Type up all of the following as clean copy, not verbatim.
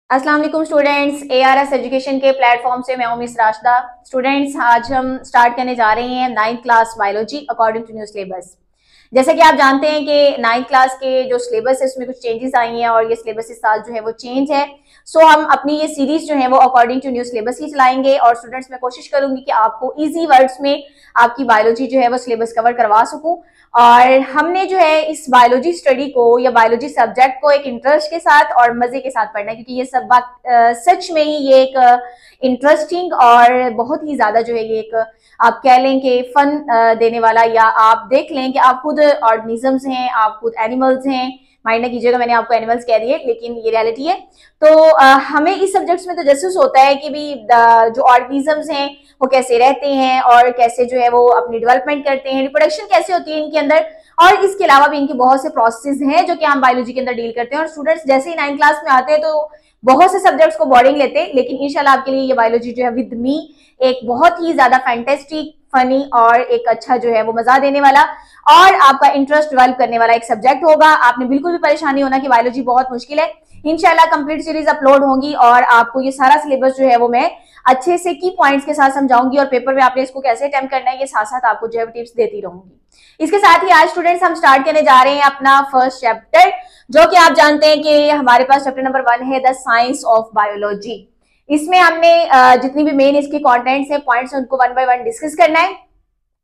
अस्सलाम वालेकुम students, ARS education के प्लेटफॉर्म से मैं हूं मिस राशिदा। स्टूडेंट्स, आज हम स्टार्ट करने जा रहे हैं 9th class biology according to new syllabus. जैसे कि आप जानते हैं कि 9th क्लास के जो सिलेबस है उसमें कुछ चेंजेस आई हैं और ये सिलेबस इस साल जो है वो चेंज है। सो हम अपनी ये सीरीज जो है वो अकॉर्डिंग टू न्यू सिलेबस ही चलाएंगे और स्टूडेंट्स मैं कोशिश करूंगी कि आपको इजी वर्ड्स में आपकी बायोलॉजी जो है वो सिलेबस कवर करवा सकूं। और हमने जो है इस बायोलॉजी स्टडी को या बायोलॉजी सब्जेक्ट को एक इंटरेस्ट के साथ और मजे के साथ पढ़ना है, क्योंकि ये सब बात सच में ही ये एक इंटरेस्टिंग और बहुत ही ज्यादा जो है ये एक आप कह लें कि फन देने वाला, या आप देख लें कि आप खुद ऑर्गेनिजम्स हैं, आप खुद एनिमल्स हैं। माइंड ना कीजिएगा, मैंने आपको एनिमल्स कह दिए, लेकिन ये रियलिटी है। तो हमें इस सब्जेक्ट्स में तो जैसे होता है कि भी जो ऑर्गेनिजम्स हैं वो कैसे रहते हैं और कैसे जो है वो अपनी डेवलपमेंट करते हैं, रिप्रोडक्शन कैसे होती है इनके अंदर, और इसके अलावा भी इनके बहुत से प्रोसेस हैं जो कि हम बायोलॉजी के अंदर डील करते हैं। और स्टूडेंट्स जैसे ही 9th क्लास में आते हैं तो बहुत से सब्जेक्ट्स को बोर्डिंग लेते हैं, लेकिन इंशाल्लाह आपके लिए ये बायोलॉजी जो है विद मी एक बहुत ही ज्यादा फैंटेस्टिक, फनी और एक अच्छा जो है वो मजा देने वाला और आपका इंटरेस्ट डेवलप करने वाला एक सब्जेक्ट होगा। आपने बिल्कुल भी परेशानी होना कि बायोलॉजी बहुत मुश्किल है। इंशाल्लाह कंप्लीट सीरीज अपलोड होंगी और आपको ये सारा सिलेबस जो है वो मैं अच्छे से की पॉइंट्स के साथ समझाऊंगी और पेपर में आपने इसको कैसे अटेम्प्ट करना है ये साथ साथ आपको जो है टिप्स देती रहूंगी। इसके साथ ही आज स्टूडेंट्स हम स्टार्ट करने जा रहे हैं अपना फर्स्ट चैप्टर, जो कि आप जानते हैं कि हमारे पास चैप्टर नंबर 1 है द साइंस ऑफ बायोलॉजी। इसमें हमने जितनी भी मेन इसके कंटेंट्स हैं, पॉइंट्स हैं, उनको 1 बाय 1 डिस्कस करना है।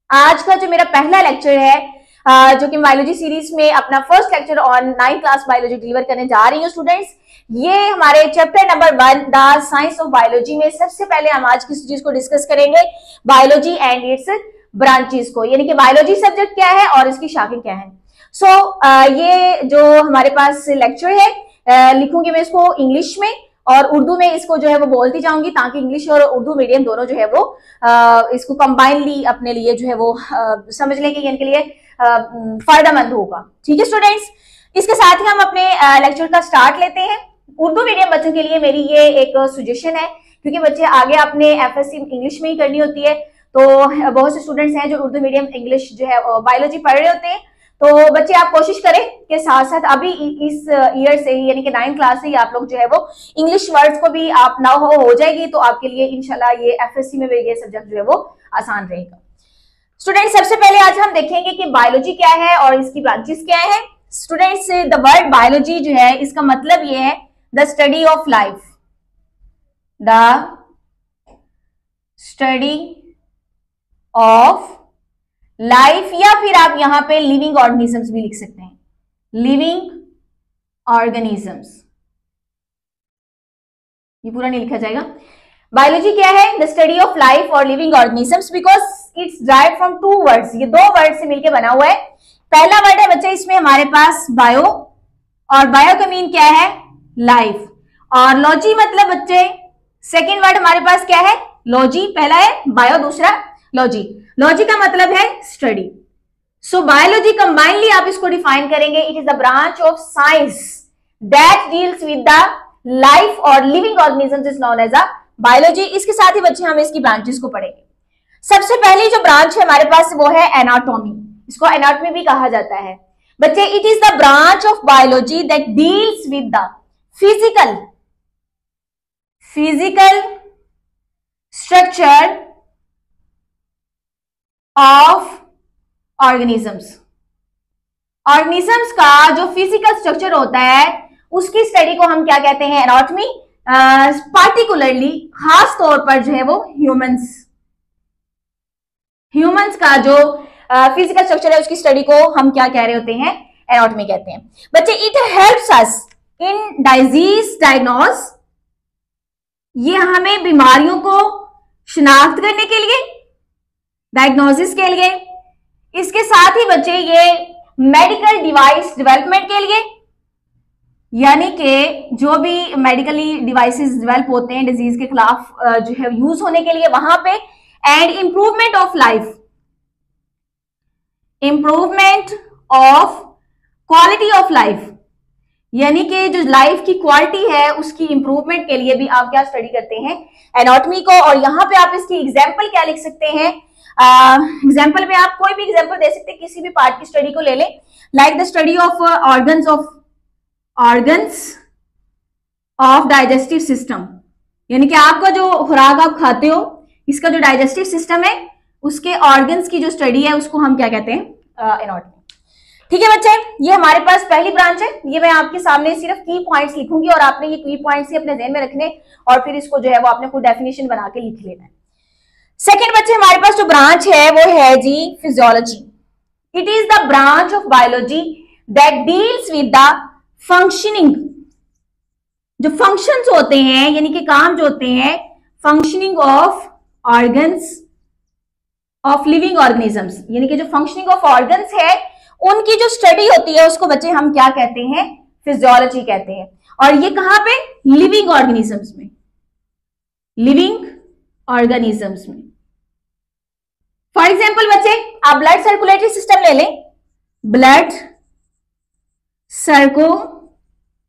आज का जो मेरा पहला लेक्चर है जो कि बायोलॉजी सीरीज में अपना first lecture on 9th class biology deliver करने जा रही हूँ स्टूडेंट्स। ये हमारे chapter number 1 the science of biology में सबसे पहले हम आज किस चीज को डिस्कस करेंगे, बायोलॉजी एंड इट्स ब्रांचेस को, यानी कि बायोलॉजी सब्जेक्ट क्या है और इसकी शाखें क्या है। ये जो हमारे पास लेक्चर है लिखूंगी मैं इसको इंग्लिश में और उर्दू में इसको जो है वो बोलती जाऊंगी, ताकि इंग्लिश और उर्दू मीडियम दोनों जो है वो इसको कंबाइनली अपने लिए जो है वो समझ लें कि इनके लिए फायदेमंद होगा। ठीक है स्टूडेंट्स, इसके साथ ही हम अपने लेक्चर का स्टार्ट लेते हैं। उर्दू मीडियम बच्चों के लिए मेरी ये एक सजेशन है, क्योंकि बच्चे आगे अपने FSC इंग्लिश में ही करनी होती है। तो बहुत से स्टूडेंट्स हैं जो उर्दू मीडियम इंग्लिश जो है बायोलॉजी पढ़ रहे होते हैं। तो बच्चे आप कोशिश करें कि साथ साथ अभी इस ईयर से ही, यानी कि 9th क्लास से ही आप लोग जो है वो इंग्लिश वर्ड्स को भी आप ना हो जाएगी, तो आपके लिए इंशाल्लाह ये FSC में ये सब्जेक्ट जो है वो आसान रहेगा। स्टूडेंट्स, सबसे पहले आज हम देखेंगे कि बायोलॉजी क्या है और इसकी ब्रांचेस क्या है। स्टूडेंट्स, द वर्ड बायोलॉजी जो है इसका मतलब ये है the study of life, the study of life, या फिर आप यहां पे लिविंग ऑर्गेनिजम्स भी लिख सकते हैं, लिविंग ऑर्गेनिजम्स। ये पूरा नहीं लिखा जाएगा। बायोलॉजी क्या है, द स्टडी ऑफ लाइफ और living organisms, because it's drive from 2 words, ये 2 वर्ड से मिलकर बना हुआ है। पहला वर्ड है बच्चे इसमें हमारे पास बायो, और बायो का मीन क्या है, लाइफ, और लॉजी मतलब बच्चे सेकेंड वर्ड हमारे पास क्या है, लॉजी। पहला है बायो, दूसरा लॉजी। लॉजी का मतलब है स्टडी। सो बायोलॉजी कंबाइनली आप इसको डिफाइन करेंगे, it is the branch of science that deals with the life और living organisms is known as a biology. इसके साथ ही बच्चे हम इसकी ब्रांचेस को पढ़ेंगे। सबसे पहली जो ब्रांच है हमारे पास वो है एनाटॉमी, इसको एनाटॉमी भी कहा जाता है। बच्चे, it is the branch of biology that deals with the physical structure of organisms. Organisms का जो फिजिकल स्ट्रक्चर होता है उसकी स्टडी को हम क्या कहते हैं, एनाटॉमी। पार्टिकुलरली खास तौर पर जो है वो ह्यूमंस का जो फिजिकल स्ट्रक्चर है उसकी स्टडी को हम क्या कह रहे होते हैं, एनाटॉमी कहते हैं। बच्चे, it helps us in disease diagnose, ये हमें बीमारियों को शिनाख्त करने के लिए, डायग्नोसिस के लिए, इसके साथ ही बच्चे ये मेडिकल डिवाइस डेवलपमेंट के लिए, यानी कि जो भी मेडिकली डिवाइसेस डेवलप होते हैं डिजीज के खिलाफ जो है यूज होने के लिए वहां पे, and improvement of life, improvement of quality of life, यानी कि जो लाइफ की क्वालिटी है उसकी इंप्रूवमेंट के लिए भी आप क्या स्टडी करते हैं, एनाटॉमी को। और यहाँ पे आप इसकी एग्जाम्पल क्या लिख सकते हैं, एग्जाम्पल में आप कोई भी एग्जाम्पल दे सकते हैं, किसी भी पार्ट की स्टडी को ले लें, like the study of organs of digestive system, यानी कि आपका जो खुराक आप खाते हो इसका जो डाइजेस्टिव सिस्टम है उसके ऑर्गन्स की जो स्टडी है उसको हम क्या कहते हैं, एनाटॉमी। ठीक है बच्चे, ये हमारे पास पहली ब्रांच है। ये मैं आपके सामने सिर्फ की पॉइंट्स लिखूंगी और आपने ये की पॉइंट्स ही अपने ध्यान में रखने और फिर इसको जो है वो आपने खुद डेफिनेशन बना के लिख लेना है। सेकेंड बच्चे हमारे पास जो ब्रांच है वो है जी physiology. It is the branch of biology that deals with the functioning, जो फंक्शंस होते हैं यानी कि काम जो होते हैं, functioning of organs of living organisms, यानी कि जो फंक्शनिंग ऑफ ऑर्गन्स है उनकी जो स्टडी होती है उसको बच्चे हम क्या कहते हैं, फिजियोलॉजी कहते हैं। और ये कहां पे, लिविंग ऑर्गेनिजम्स में, लिविंग ऑर्गेनिजम्स में। फॉर एग्जाम्पल बच्चे आप ब्लड सर्कुलेटरी सिस्टम ले लें, blood circulatory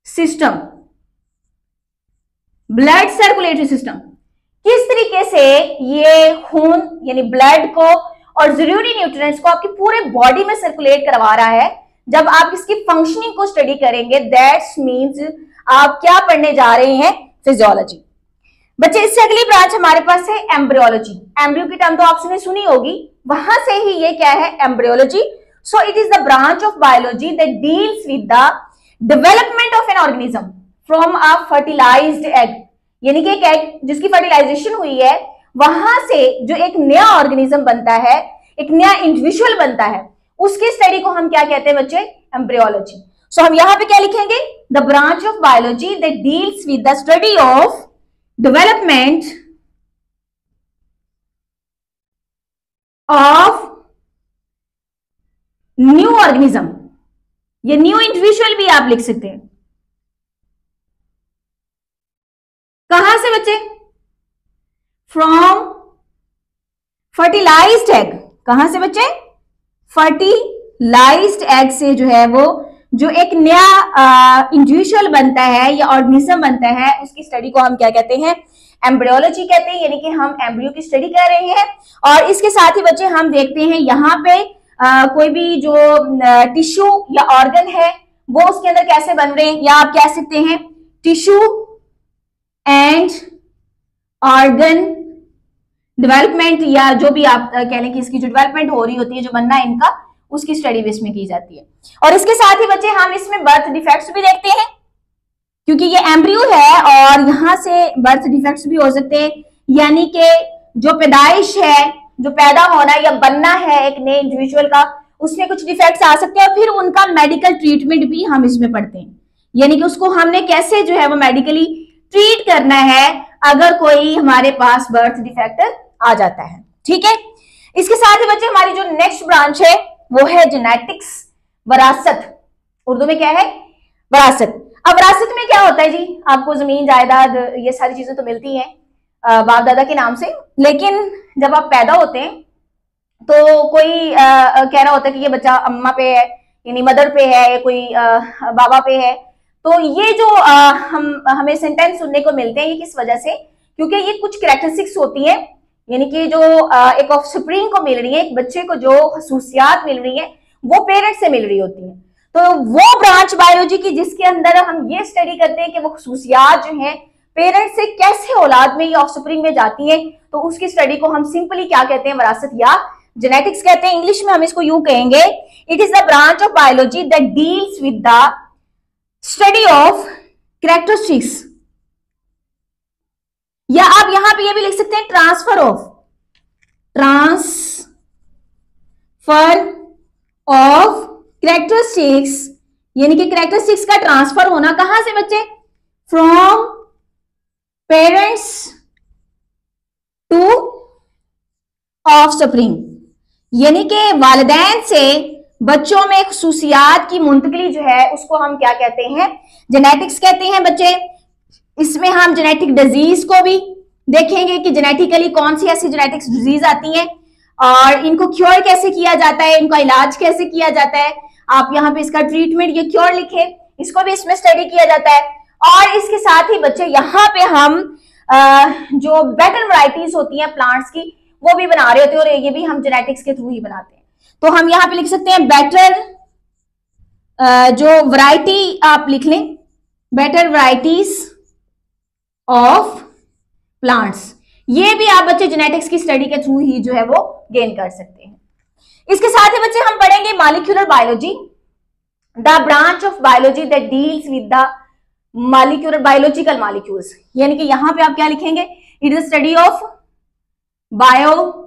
system, blood circulatory system किस तरीके से ये खून यानी ब्लड को और जरूरी न्यूट्रिएंट्स को आपकी पूरे बॉडी में सर्कुलेट करवा रहा है। जब आप इसकी फंक्शनिंग को स्टडी करेंगे दैट्स मींस आप क्या पढ़ने जा रहे हैं, फिजियोलॉजी। बच्चे इससे अगली ब्रांच हमारे पास है एम्ब्रियोलॉजी। एम्ब्रियो की टर्म तो आपने सुनी होगी, वहां से ही ये क्या है, embryology. So it is the branch of biology that deals with the development of an organism from a fertilised egg, यानी कि एक एग जिसकी फर्टिलाइजेशन हुई है वहां से जो एक नया ऑर्गेनिज्म बनता है, एक नया इंडिविजुअल बनता है, उसकी स्टडी को हम क्या कहते हैं बच्चे, एम्ब्रियोलॉजी। सो हम यहां पे क्या लिखेंगे, the branch of biology that deals with the study of development of new organism, ये न्यू इंडिविजुअल भी आप लिख सकते हैं। कहां से बच्चे, फ्रॉम फर्टिलाइज्ड एग, कहां से बच्चे, फर्टिलाइज्ड एग से जो है वो जो एक नया इंडिविजुअल बनता है या ऑर्गेनिज्म बनता है उसकी स्टडी को हम क्या कहते हैं, एम्ब्रियोलॉजी कहते हैं, यानी कि हम एम्ब्रियो की स्टडी कर रहे हैं। और इसके साथ ही बच्चे हम देखते हैं यहाँ पे कोई भी जो टिश्यू या ऑर्गन है वो उसके अंदर कैसे बन रहे हैं, या आप कह सकते हैं टिश्यू एंड ऑर्गन डेवलपमेंट, या जो भी आप कह लें कि इसकी जो डेवलपमेंट हो रही होती है, जो बनना है इनका, उसकी स्टडी भी इसमें की जाती है। और इसके साथ ही बच्चे हम इसमें बर्थ डिफेक्ट्स भी देखते हैं, क्योंकि ये एम्ब्रियो है और यहां से बर्थ डिफेक्ट्स भी हो सकते हैं, यानी कि जो पैदाइश है, जो पैदा होना या बनना है एक नए इंडिविजुअल का, उसमें कुछ डिफेक्ट्स आ सकते हैं और फिर उनका मेडिकल ट्रीटमेंट भी हम इसमें पढ़ते हैं, यानी कि उसको हमने कैसे जो है वो मेडिकली ट्रीट करना है अगर कोई हमारे पास बर्थ डिफेक्ट आ जाता है। ठीक है, इसके साथ ही बच्चे हमारी जो नेक्स्ट ब्रांच है वो है जेनेटिक्स, वरासत। उर्दू में क्या है, वरासत। अब वरासत में क्या होता है जी, आपको जमीन जायदाद ये सारी चीजें तो मिलती हैं बाप दादा के नाम से, लेकिन जब आप पैदा होते हैं तो कोई कह रहा होता है कि ये बच्चा अम्मा पे है, यानी मदर पे है, या कोई बाबा पे है। तो ये जो हमें सेंटेंस सुनने को मिलते हैं, ये किस वजह से, क्योंकि ये कुछ कैरेक्टरिस्टिक्स होती है, यानी कि जो एक ऑफस्प्रिंग को मिल रही है, एक बच्चे को जो खसूसियात मिल रही है वो पेरेंट्स से मिल रही होती है। तो वो ब्रांच बायोलॉजी की जिसके अंदर हम ये स्टडी करते हैं कि वो खसूसियात जो है पेरेंट्स से कैसे औलाद में, ये ऑफस्प्रिंग में जाती है, तो उसकी स्टडी को हम सिंपली क्या कहते हैं, वरासत या जेनेटिक्स कहते हैं। इंग्लिश में हम इसको यूं कहेंगे, it is the branch of biology that deals with the study of characteristics, या आप यहां पे ये भी लिख सकते हैं ट्रांसफर ऑफ कैरेक्टरिस्टिक्स, यानी कि कैरेक्टरिस्टिक्स का ट्रांसफर होना कहां से बच्चे, फ्रॉम पेरेंट्स टू ऑफस्प्रिंग, यानी कि वालिदैन से बच्चों में खसूसियात की मुंतकली जो है उसको हम क्या कहते हैं, जेनेटिक्स कहते हैं बच्चे। इसमें हम जेनेटिक डिजीज को भी देखेंगे कि जेनेटिकली कौन सी ऐसी जेनेटिक्स डिजीज आती हैं और इनको क्योर कैसे किया जाता है, इनका इलाज कैसे किया जाता है। आप यहाँ पे इसका ट्रीटमेंट, ये क्योर लिखे, इसको भी इसमें स्टडी किया जाता है। और इसके साथ ही बच्चे यहाँ पे हम जो बेटर वैरायटीज होती हैं प्लांट्स की वो भी बना रहे होते हैं, और ये भी हम जेनेटिक्स के थ्रू ही बनाते हैं। तो हम यहाँ पे लिख सकते हैं बेटर जो वैरायटी आप लिख लें, बेटर वैरायटीज ऑफ प्लांट्स, ये भी आप बच्चे जेनेटिक्स की स्टडी के थ्रू ही जो है वो गेन कर सकते हैं। इसके साथ ही बच्चे हम पढ़ेंगे molecular biology, the branch of biology that deals with the molecular biological molecules, यानी कि यहां पे आप क्या लिखेंगे, it is study of biological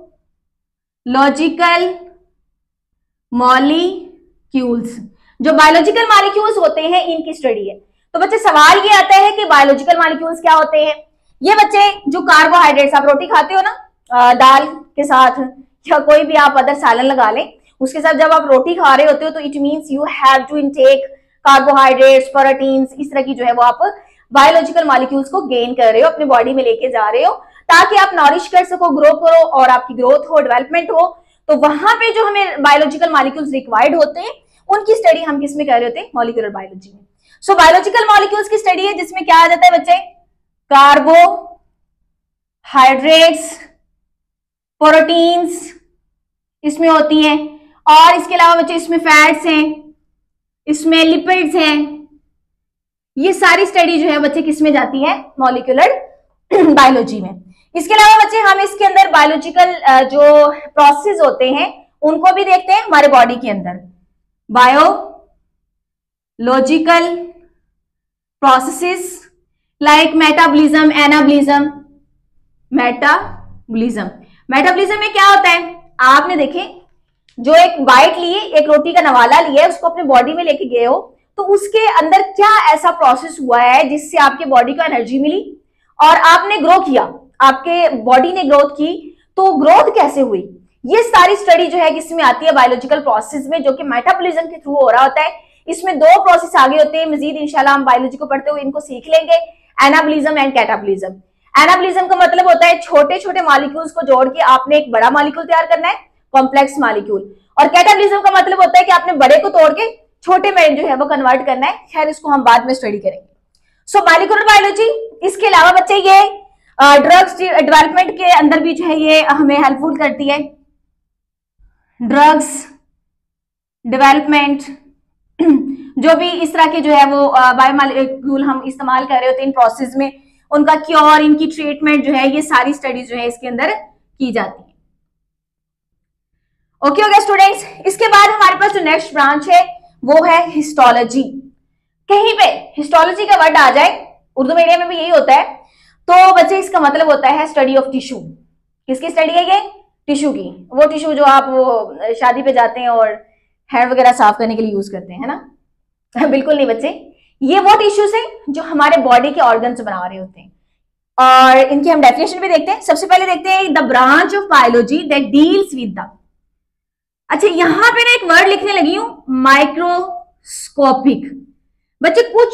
molecules, जो बायोलॉजिकल मॉलिक्यूल्स होते हैं इनकी स्टडी है। तो बच्चे सवाल ये आता है कि बायोलॉजिकल मॉलिक्यूल्स क्या होते हैं। ये बच्चे जो कार्बोहाइड्रेट्स, आप रोटी खाते हो ना दाल के साथ या कोई भी आप अदर सालन लगा लें, उसके साथ जब आप रोटी खा रहे होते हो तो it means you have to intake carbohydrates, proteins, इस तरह की जो है वो आप बायोलॉजिकल मॉलिक्यूल्स को गेन कर रहे हो, अपनी बॉडी में लेके जा रहे हो ताकि आप नॉरिश कर सको, ग्रो करो और आपकी ग्रोथ हो, डेवलपमेंट हो। तो वहां पे जो हमें बायोलॉजिकल मॉलिक्यूल्स रिक्वायर्ड होते हैं उनकी स्टडी हम किस में कर रहे होते हैं, मॉलिक्यूलर बायोलॉजी में। सो बायोलॉजिकल मॉलिक्यूल्स की स्टडी है जिसमें क्या आ जाता है बच्चे, कार्बोहाइड्रेट्स, प्रोटीन्स इसमें होती हैं, और इसके अलावा बच्चे इसमें फैट्स हैं, इसमें लिपिड्स हैं। ये सारी स्टडी जो है बच्चे किस में जाती है, मॉलिक्यूलर बायोलॉजी में। इसके अलावा बच्चे हम इसके अंदर बायोलॉजिकल जो प्रोसेस होते हैं उनको भी देखते हैं हमारे बॉडी के अंदर, biological processes like metabolism, anabolism. Metabolism में क्या होता है, आपने देखे जो एक बाइट लिए, एक रोटी का नवाला लिया, उसको अपने बॉडी में लेके गए हो, तो उसके अंदर क्या ऐसा प्रोसेस हुआ है जिससे आपके बॉडी को एनर्जी मिली और आपने ग्रो किया, आपके बॉडी ने ग्रोथ की, तो ग्रोथ कैसे हुई, ये सारी स्टडी जो है किसमें आती है, बायोलॉजिकल प्रोसेस में, जो कि मेटाबॉलिज्म के थ्रू हो रहा होता है। इसमें दो प्रोसेस आगे होते हैं, मजीद इंशाल्लाह हम बायोलॉजी को पढ़ते हुए इनको सीख लेंगे, एनाबॉलिज्म एंड कैटाबॉलिज्म। एनाबॉलिज्म का मतलब होता है छोटे छोटे मॉलिक्यूल्स को जोड़ के आपने एक बड़ा मॉलिक्यूल तैयार करना है, कॉम्प्लेक्स मॉलिक्यूल, और कैटाबॉलिज्म का मतलब होता है कि आपने बड़े को तोड़ के छोटे में जो है वो कन्वर्ट करना है। खैर इसको हम बाद में स्टडी करेंगे। सो मॉलिक्यूलर बायोलॉजी, इसके अलावा बच्चे ये ड्रग्स डेवलपमेंट के अंदर भी जो है ये हमें हेल्पफुल करती है। ड्रग्स डेवलपमेंट जो भी इस तरह के जो है वो बायोमॉलिक्यूल हम इस्तेमाल कर रहे होते हैं इन प्रोसेस में, उनका क्योर, इनकी ट्रीटमेंट जो है, ये सारी स्टडी जो है इसके अंदर की जाती है। ओके हो गया स्टूडेंट्स। इसके बाद हमारे पास जो नेक्स्ट ब्रांच है वो है हिस्टोलॉजी। कहीं पे हिस्टोलॉजी का वर्ड आ जाए, उर्दू मीडियम में भी यही होता है, तो बच्चे इसका मतलब होता है स्टडी ऑफ टिश्यू। किसकी स्टडी है ये, टिश्यू की। वो टिश्यू जो आप वो शादी पे जाते हैं और हेयर वगैरह साफ करने के लिए यूज करते हैं, है ना बिल्कुल नहीं बच्चे, ये वो टिश्यूज हैं जो हमारे बॉडी के ऑर्गन्स बना रहे होते हैं, और इनकी हम डेफिनेशन भी देखते हैं। सबसे पहले देखते हैं the branch of biology that deals with the, अच्छा यहां पे ना एक वर्ड लिखने लगी हूं, माइक्रोस्कोपिक। बच्चे कुछ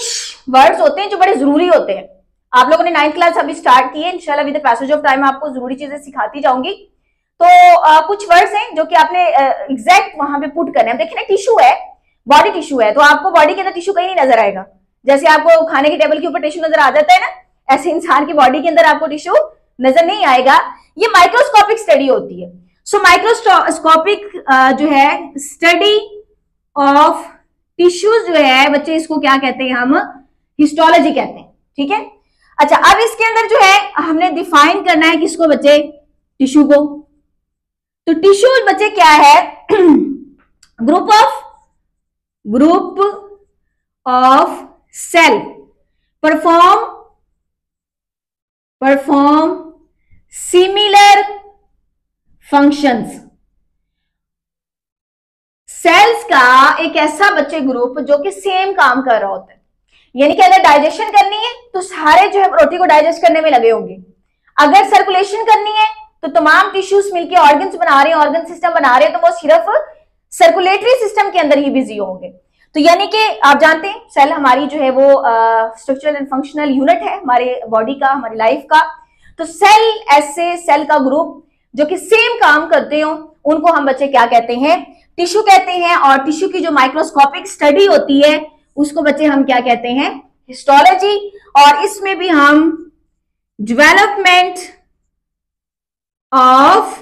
वर्ड्स होते हैं जो बड़े जरूरी होते हैं, आप लोगों ने 9th क्लास अभी स्टार्ट की है, इंशाल्लाह with the passage of time आपको जरूरी चीजें सिखाती जाऊंगी। तो कुछ वर्ड्स हैं जो कि आपने एग्जैक्ट वहां पे पुट करने हैं। देखिए ना, टिश्यू है, बॉडी टिश्यू है, तो आपको बॉडी के अंदर टिश्यू कहीं नहीं नजर आएगा। जैसे आपको खाने के टेबल के ऊपर टिश्यू नजर आ जाता है ना, ऐसे इंसान की बॉडी के अंदर आपको टिश्यू नजर नहीं आएगा। ये माइक्रोस्कोपिक स्टडी होती है। सो माइक्रोस्कोपिक जो है स्टडी ऑफ टिश्यूज जो है बच्चे, इसको क्या कहते हैं हम, हिस्टोलॉजी कहते हैं। ठीक है, अच्छा अब इसके अंदर जो है हमने डिफाइन करना है किसको बच्चे, टिश्यू को। तो टिश्यू बच्चे क्या है, group of cell perform similar functions. Cells का एक ऐसा बच्चे ग्रुप जो कि सेम काम कर रहा होता है, यानी कि अगर डाइजेशन करनी है तो सारे जो है रोटी को डाइजेस्ट करने में लगे होंगे, अगर सर्कुलेशन करनी है तो तमाम टिश्यूज मिलके ऑर्गन्स बना रहे हैं, ऑर्गन सिस्टम बना रहे हैं, तो वो सिर्फ सर्कुलेटरी सिस्टम के अंदर ही बिजी होंगे। तो यानी कि आप जानते हैं सेल हमारी जो है वो स्ट्रक्चरल एंड फंक्शनल यूनिट है हमारे बॉडी का, हमारी लाइफ का। तो सेल, ऐसे सेल का ग्रुप जो कि सेम काम करते हो उनको हम बच्चे क्या कहते हैं, टिश्यू कहते हैं। और टिश्यू की जो माइक्रोस्कोपिक स्टडी होती है उसको बच्चे हम क्या कहते हैं, हिस्टोलॉजी। और इसमें भी हम development of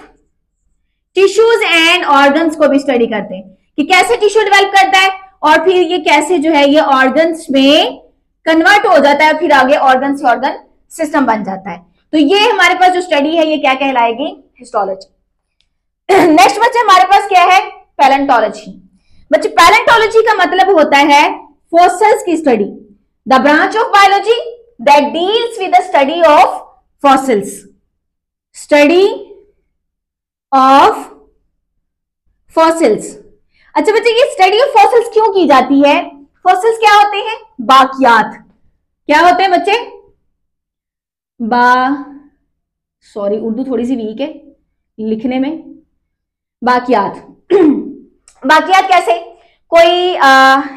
tissues and organs को भी स्टडी करते हैं कि कैसे टिश्यू डेवलप करता है और फिर ये कैसे जो है ये ऑर्गन्स में कन्वर्ट हो जाता है, फिर आगे ऑर्गन से ऑर्गन सिस्टम बन जाता है। तो ये हमारे पास जो स्टडी है ये क्या कहलाएगी? हिस्टोलॉजी। नेक्स्ट बच्चे हमारे पास क्या है? पैलेंटोलॉजी। बच्चे पैलेंटोलॉजी का मतलब होता है फॉसिल्स की study, the branch of biology that deals with the study of fossils. Study of fossils. अच्छा बच्चे, ये स्टडी ऑफ फॉसिल्स क्यों की जाती है? फॉसिल्स क्या होते हैं? बाकियात। क्या होते हैं बच्चे? सॉरी उर्दू थोड़ी सी वीक है लिखने में। बाकियात। बाकियात कैसे? कोई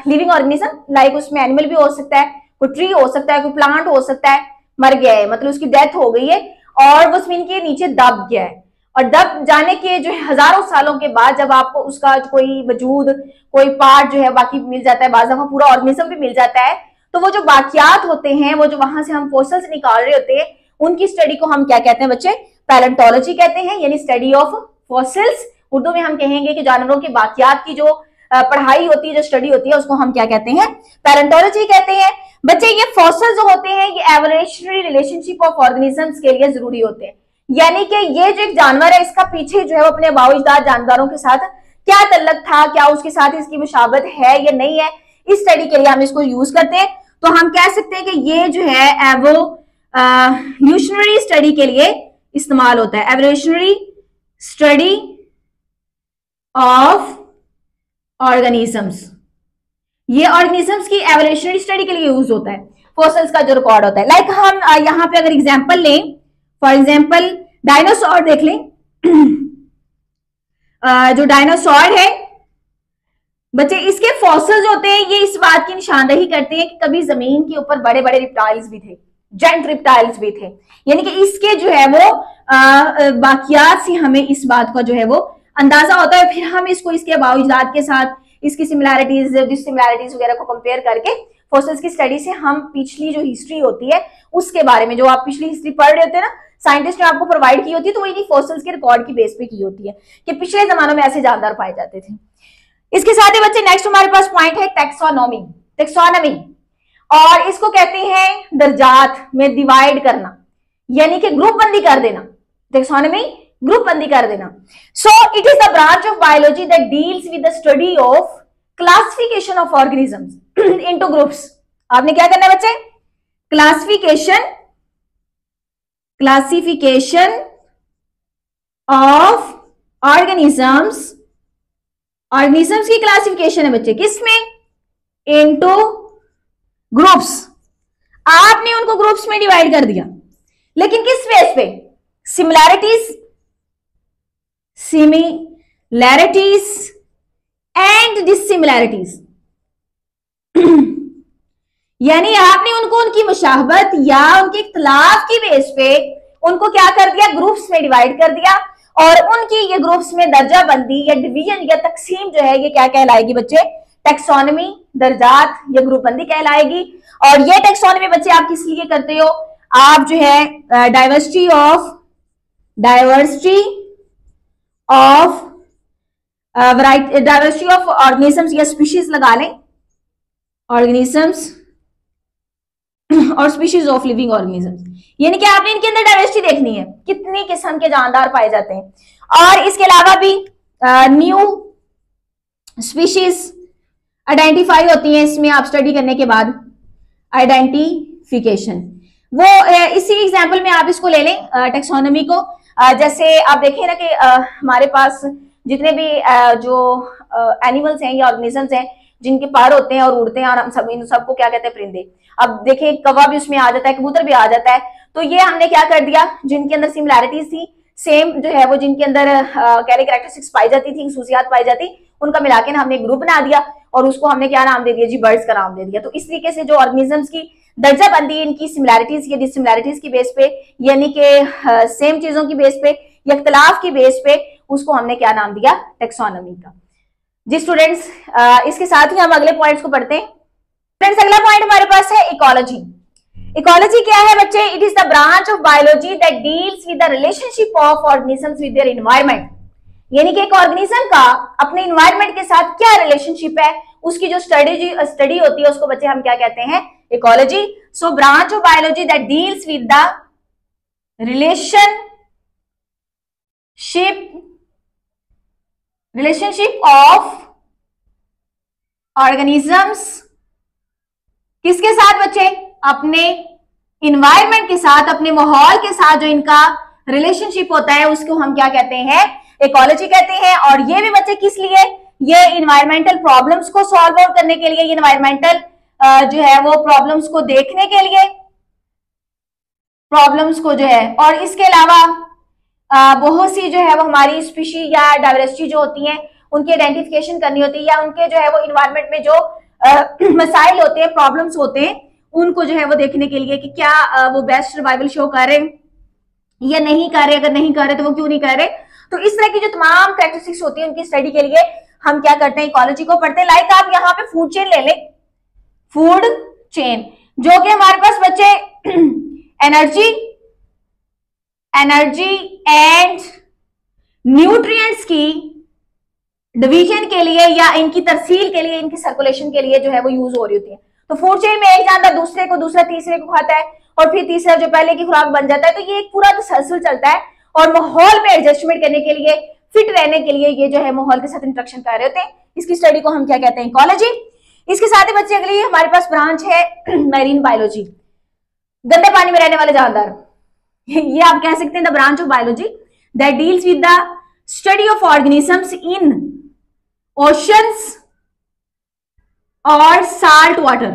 लिविंग ऑर्गेनिज्म, लाइक उसमें एनिमल भी हो सकता है, कोई ट्री हो सकता है, कोई प्लांट हो सकता है, मर गया है, मतलब उसकी डेथ हो गई है और वो जमीन के नीचे दब गया है, और दब जाने के जो है हजारों सालों के बाद जब आपको उसका कोई वजूद, कोई पार्ट जो है बाकी मिल जाता है, बाज़ दफा पूरा ऑर्गेनिज्म भी मिल जाता है, तो वो जो बाकियात होते हैं, वो जो वहां से हम फॉसिल्स निकाल रहे होते हैं, उनकी स्टडी को हम क्या कहते हैं बच्चे? पैलेंटोलॉजी कहते हैं, यानी स्टडी ऑफ फॉसिल्स। उर्दू में हम कहेंगे कि जानवरों के बाकियात की जो पढ़ाई होती है, जो स्टडी होती है, उसको हम क्या कहते हैं? पैलेंटोलॉजी कहते हैं। बच्चे ये फॉसिल्स जो होते हैं ये एवोल्यूशनरी रिलेशनशिप ऑफ ऑर्गेनिजम्स के लिए जरूरी होते हैं, यानी कि ये जो एक जानवर है इसका पीछे जो है वो अपने बाओजदाद जानवरों के साथ क्या तल्लक था, क्या उसके साथ इसकी मुशाबत है या नहीं है, इस स्टडी के लिए हम इसको यूज करते हैं। तो हम कह सकते हैं कि ये जो है एवोल्यूशनरी स्टडी के लिए इस्तेमाल होता है। एवोल्यूशनरी स्टडी ऑफ ऑर्गेनिजम्स, ये ऑर्गेनिजम्स की एवोल्यूशनरी स्टडी के लिए यूज होता है। फॉसिल्स का जो रिकॉर्ड होता है, लाइक हम यहाँ पे अगर एग्जांपल लें, फॉर एग्जांपल डायनासोर देख लें। जो डायनासोर है बच्चे, इसके फॉसिल्स होते हैं, ये इस बात की निशानदही करते हैं कि कभी जमीन के ऊपर बड़े बड़े रिप्टाइल्स भी थे, जेंट रिप्टाइल्स भी थे, यानी कि इसके जो है वो बाकियात से हमें इस बात का जो है वो अंदाजा होता है। फिर हम इसको इसके बाओजदाद के साथ इसकी सिमिलैरिटीज, डिससिमिलैरिटीज वगैरह को कंपेयर करके फॉसिल्स की स्टडी से हम पिछली जो हिस्ट्री होती है उसके बारे में, जो आप पिछली हिस्ट्री पढ़ रहे होते हैं ना, साइंटिस्ट ने आपको प्रोवाइड की होती है, तो वो इन्हीं फॉसिल्स के रिकॉर्ड की बेस पे की होती है कि पिछले जमानों में ऐसे जानदार पाए जाते थे। इसके साथ ही बच्चे नेक्स्ट हमारे पास पॉइंट है टैक्सोनॉमी। टैक्सोनॉमी, और इसको कहते हैं दर्जात में डिवाइड करना, यानी कि ग्रुप बंदी कर देना। टैक्सोनॉमी ग्रुप बंदी कर देना। सो it is the branch of biology that deals with the study of classification of organisms into groups. आपने क्या करना है बच्चे? Classification of organisms. ऑर्गेनिजम्स की क्लासिफिकेशन है बच्चे, किसमें? Into groups. आपने उनको ग्रुप्स में डिवाइड कर दिया, लेकिन किस बेस पे? Similarities and dissimilarities. यानी आपने उनको उनकी मुशाबत या उनके इख्तलाफ की बेस पे उनको क्या कर दिया? ग्रुप्स में डिवाइड कर दिया, और उनकी ये ग्रुप्स में दर्जा बंदी या डिवीजन या तकसीम जो है ये क्या कहलाएगी बच्चे? टैक्सोनॉमी, दर्जात या ग्रुप बंदी कहलाएगी। और ये टैक्सोनॉमी बच्चे आप किस लिए करते हो? आप जो है डाइवर्सिटी ऑफ ऑर्गेनिजम्स या स्पीशीज लगा लें, ऑर्गेनिजम्स और स्पीशीज ऑफ लिविंग ऑर्गेनिजम्स, यानी कि आपने इनके अंदर डाइवर्सिटी देखनी है, कितनी किस्म के जानदार पाए जाते हैं। और इसके अलावा भी न्यू स्पीशीज आइडेंटिफाई होती हैं इसमें आप स्टडी करने के बाद। आइडेंटिफिकेशन, वो इसी एग्जांपल में आप इसको ले लें टैक्सोनॉमी को। जैसे आप देखें ना कि हमारे पास जितने भी जो एनिमल्स हैं या ऑर्गेनिजम्स हैं जिनके पर होते हैं और उड़ते हैं, और हम सब इन सबको क्या कहते हैं? परिंदे। अब देखिए कौवा भी उसमें आ जाता है, कबूतर भी आ जाता है। तो ये हमने क्या कर दिया, जिनके अंदर सिमिलैरिटीज थी, सेम जो है वो जिनके अंदर कैरेक्टरिस्टिक्स पाई जाती थी, खसूसियात पाई जाती, उनका मिला के हमने ग्रुप बना दिया और उसको हमने क्या नाम दे दिया जी? बर्ड्स का नाम दे दिया। तो इस तरीके से जो ऑर्गेनिजम्स की दर्जा बंदी इनकी सिमिलैरिटीज या डिससिमिलैरिटीज की बेस पे, यानी कि सेम चीजों की बेस पे या इख्तलाफ की बेस पे, उसको हमने क्या नाम दिया? टैक्सोनॉमी का। जी स्टूडेंट्स, इसके साथ ही हम अगले पॉइंट्स को पढ़ते हैं। फ्रेंड्स, अगला पॉइंट हमारे पास है इकोलॉजी। इकोलॉजी क्या है बच्चे? It is the branch of biology that deals with the relationship of organisms with their environment, यानी कि एक ऑर्गेनिज्म का अपने एनवायरनमेंट के साथ क्या रिलेशनशिप है, उसकी जो स्टडी होती है उसको बच्चे हम क्या कहते हैं, ecology. So branch of biology that deals with the relationship of organisms किसके साथ बच्चे, अपने इन्वायरमेंट के साथ, अपने माहौल के साथ जो इनका रिलेशनशिप होता है उसको हम क्या कहते हैं, इकोलॉजी कहते हैं। और ये भी बच्चे किस लिए, ये इन्वायरमेंटल प्रॉब्लम्स को सॉल्व आउट करने के लिए, इन्वायरमेंटल जो है वो प्रॉब्लम्स को देखने के लिए, प्रॉब्लम्स को जो है, और इसके अलावा बहुत सी जो है वो हमारी स्पीशी या डाइवर्सिटी जो होती है उनकी आइडेंटिफिकेशन करनी होती है, या उनके जो है वो इन्वायरमेंट में जो मसाइल होते हैं, प्रॉब्लम्स होते हैं, उनको जो है वो देखने के लिए कि क्या वो बेस्ट सर्वाइवल शो कर रहे हैं या नहीं कर रहे, अगर नहीं कर रहे तो वो क्यों नहीं कर रहे। तो इस तरह की जो तमाम कैरेक्टरिस्टिक्स होती है उनकी स्टडी के लिए हम क्या करते हैं, इकोलॉजी को पढ़ते हैं। लाइक आप यहाँ पे फूड चेन ले लें, फूड चेन जो कि हमारे पास बच्चे एनर्जी एंड न्यूट्रिएंट्स की डिवीजन के लिए या इनकी तरसील के लिए, इनकी सर्कुलेशन के लिए जो है वो यूज हो रही होती है। तो फूड चेन में एक जानवर दूसरे को, दूसरा तीसरे को खाता है, और फिर तीसरा जो पहले की खुराक बन जाता है। तो ये एक पूरा तसलसल चलता है, और माहौल में एडजस्टमेंट करने के लिए, फिट रहने के लिए ये जो है माहौल के साथ इंटरेक्शन कर रहे होते हैं। इसकी स्टडी को हम क्या कहते हैं, इकोलॉजी। इसके साथ ही बच्चे अगली हमारे पास ब्रांच है मैरीन बायोलॉजी, गंदे पानी में रहने वाले जानदार। ये आप कह सकते हैं the branch of biology that deals with the study of organisms in oceans और साल्ट वाटर।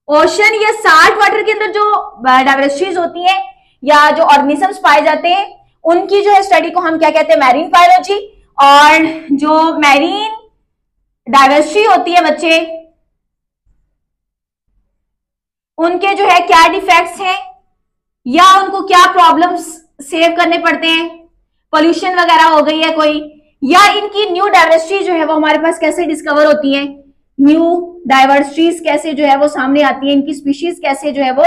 ओशन या साल्ट वाटर के अंदर जो डाइवर्सिटीज होती हैं या जो ऑर्गेनिजम्स पाए जाते हैं उनकी जो है स्टडी को हम क्या कहते हैं, मैरीन बायोलॉजी। और जो मैरीन डाइवर्सिटी होती है बच्चे, उनके जो है क्या डिफेक्ट्स हैं या उनको क्या प्रॉब्लम्स सेव करने पड़ते हैं, पोल्यूशन वगैरह हो गई है कोई, या इनकी न्यू डाइवर्सिटी जो है वो हमारे पास कैसे डिस्कवर होती है, न्यू डाइवर्सिटीज कैसे जो है वो सामने आती है, इनकी स्पीशीज कैसे जो है वो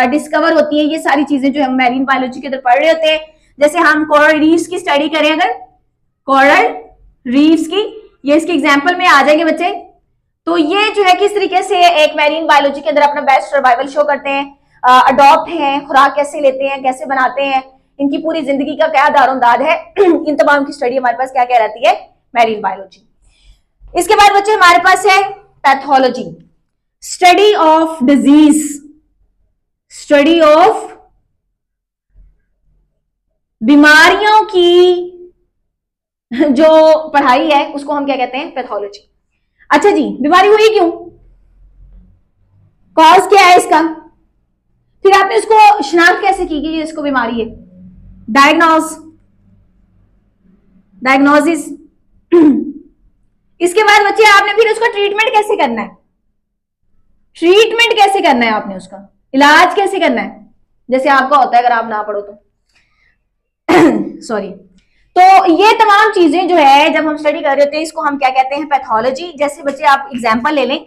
डिस्कवर होती है। ये सारी चीजें जो हम मैरीन बायोलॉजी के अंदर पढ़ रहे होते हैं। जैसे हम कोरल रीफ्स की स्टडी करें, अगर कोरल रीफ्स की, ये इसके एग्जांपल में आ जाएंगे बच्चे। तो ये जो है किस तरीके से एक मैरीन बायोलॉजी के अंदर अपना बेस्ट सर्वाइवल शो करते हैं, अडॉप्ट हैं, खुराक कैसे लेते हैं, कैसे बनाते हैं, इनकी पूरी जिंदगी का क्या दारोमदार है, इन तमाम की स्टडी हमारे पास क्या कहलाती है, मैरीन बायोलॉजी। इसके बाद बच्चे हमारे पास है pathology, study of disease, study of बीमारियों की जो पढ़ाई है उसको हम क्या कहते हैं, पैथोलॉजी। अच्छा जी, बीमारी हुई क्यों, कॉज क्या है इसका, फिर आपने उसको शिनाख्त कैसे की कि इसको बीमारी है, डायग्नोसिस। इसके बाद बच्चे आपने फिर उसका ट्रीटमेंट कैसे करना है, ट्रीटमेंट कैसे करना है, आपने उसका इलाज कैसे करना है, जैसे आपका होता है अगर आप ना पढ़ो तो सॉरी। तो ये तमाम चीजें जो है जब हम स्टडी कर रहे होते हैं इसको हम क्या कहते हैं, पैथोलॉजी। जैसे बच्चे आप एग्जांपल ले लें,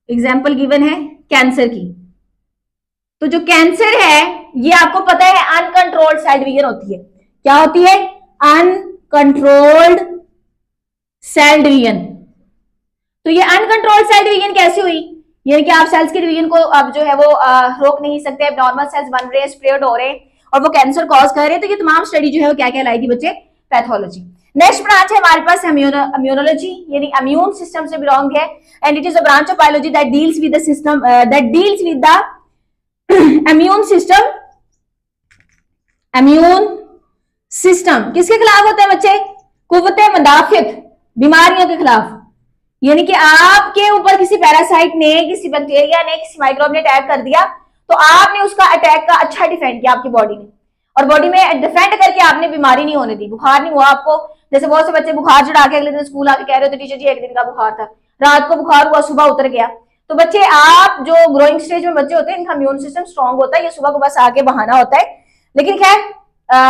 एग्जांपल गिवन है कैंसर की। तो जो कैंसर है ये आपको पता है अनकंट्रोल्ड सेल डिवीजन होती है। क्या होती है, अनकंट्रोल्ड सेल डिवीजन। तो ये अनकंट्रोल्ड सेल डिवीजन कैसे हुई, यानी कि आप सेल्स के डिवीजन को अब जो है वो रोक नहीं सकते, नॉर्मल सेल्स बन रहे हैं, स्प्रेड हो रहे हैं और वो कैंसर कॉज कर रहे हैं। तो ये तमाम स्टडी जो है वो क्या कहलाएगी बच्चे, पैथोलॉजी। नेक्स्ट ब्रांच है हमारे पास इम्यूनोलॉजी, यानी इम्यून सिस्टम से बिलोंग है, and it is a branch of biology that deals with the system that deals with the immune system. Immune system किसके खिलाफ होता है बच्चे, कुव्वते मुदाफियत, बीमारियों के खिलाफ। यानी कि आपके ऊपर किसी पैरासाइट ने, किसी बैक्टीरिया ने, किसी माइक्रोब ने अटैक कर दिया तो आपने उसका अटैक का अच्छा डिफेंड किया आपकी बॉडी ने, और बॉडी में डिफेंड करके आपने बीमारी नहीं होने दी, बुखार नहीं हुआ आपको। जैसे बहुत से बच्चे बुखार चढ़ा के अगले दिन स्कूल आके कह रहे थे टीचर जी एक दिन का बुखार था, रात को बुखार हुआ, सुबह उतर गया। तो बच्चे आप जो ग्रोइंग स्टेज में बच्चे होते हैं इनका इम्यून सिस्टम स्ट्रांग होता है, ये सुबह को बस आके बहाना होता है। लेकिन खैर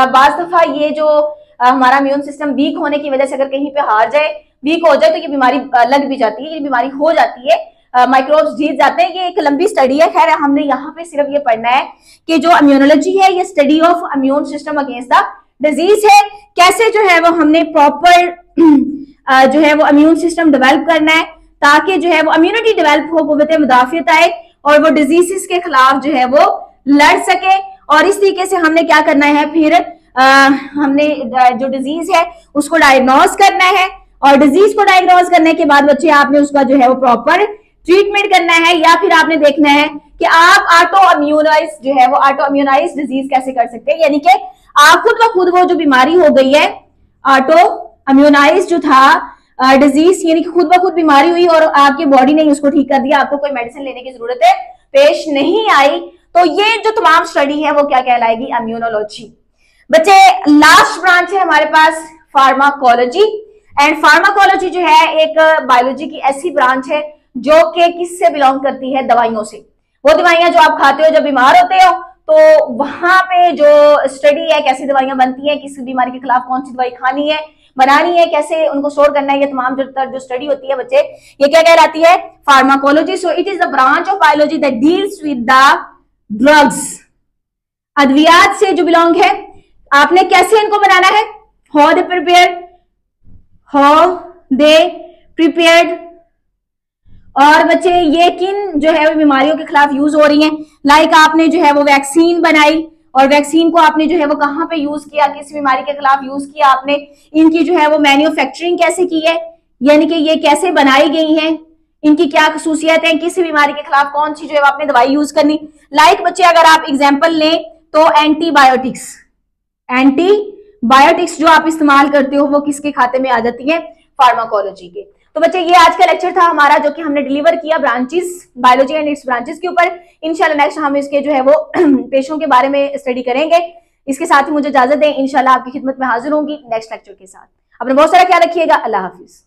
बाज दफा ये जो हमारा इम्यून सिस्टम वीक होने की वजह से अगर कहीं पे हार जाए, वीक हो जाए, तो ये बीमारी लग भी जाती है, ये बीमारी हो जाती है, माइक्रोब्स जीत जाते हैं। ये एक लंबी स्टडी है। खैर हमने यहाँ पे सिर्फ ये पढ़ना है कि जो इम्यूनोलॉजी है ये study of immune system against the disease है। कैसे जो है वो हमने प्रॉपर जो है वो इम्यून सिस्टम डेवलप करना है, ताकि जो है वो इम्यूनिटी डेवलप हो, कुव्वत मुदाफियत आए और वो डिजीजेस के खिलाफ जो है वो लड़ सके। और इस तरीके से हमने क्या करना है, फिर हमने जो डिजीज है उसको डायग्नोज करना है, और डिजीज को डायग्नोज करने के बाद बच्चे आपने उसका जो है वो प्रॉपर ट्रीटमेंट करना है, या फिर आपने देखना है कि आप ऑटो इम्यूनाइज जो है वो ऑटो इम्यूनाइज डिजीज कैसे कर सकते हैं, यानी कि आप खुद ब खुद वो जो बीमारी हो गई है ऑटो इम्यूनाइज जो था डिजीज, यानी कि खुद ब खुद बीमारी हुई और आपकी बॉडी ने उसको ठीक कर दिया, आपको कोई मेडिसिन लेने की जरूरत है पेश नहीं आई, तो ये जो तमाम स्टडी है वो क्या कहलाएगी, इम्यूनोलॉजी। बच्चे लास्ट ब्रांच है हमारे पास फार्माकोलॉजी, एंड फार्माकोलॉजी जो है एक बायोलॉजी की ऐसी ब्रांच है जो कि किससे बिलोंग करती है, दवाइयों से। वो दवाइयां जो आप खाते हो जब बीमार होते हो, तो वहां पे जो स्टडी है कैसी दवाइयां बनती हैं, किस बीमारी के खिलाफ कौन सी दवाई खानी है, बनानी है, कैसे उनको स्टोर करना है, ये तमाम जो स्टडी होती है बच्चे, ये क्या कहलाती है, pharmacology. So it is the branch of biology that deals with the drugs, अद्वियात से जो बिलोंग है। आपने कैसे इनको बनाना है, हाउ दे प्रिपेयर्ड, और बच्चे ये किन जो है बीमारियों के खिलाफ यूज हो रही हैं, लाइक आपने जो है वो वैक्सीन बनाई, और वैक्सीन को आपने जो है वो कहां पे यूज किया, किस बीमारी के खिलाफ यूज किया आपने, इनकी जो है वो मैन्युफैक्चरिंग कैसे की है, यानी कि ये कैसे बनाई गई हैं, इनकी क्या खसूसियत है, किस बीमारी के खिलाफ कौन सी जो है आपने दवाई यूज करनी। लाइक बच्चे अगर आप एग्जाम्पल लें तो एंटीबायोटिक्स जो आप इस्तेमाल करते हो वो किसके खाते में आ जाती है, फार्माकोलॉजी के। तो बच्चे ये आज का लेक्चर था हमारा जो कि हमने डिलीवर किया branches, biology and it's branches के ऊपर। इंशाल्लाह नेक्स्ट हम इसके जो है वो पेशों के बारे में स्टडी करेंगे। इसके साथ ही मुझे इजाजत दें, इंशाल्लाह आपकी खिदमत में हाजिर होंगी नेक्स्ट लेक्चर के साथ। अपना बहुत सारा ख्याल रखिएगा, अल्लाह हाफिज।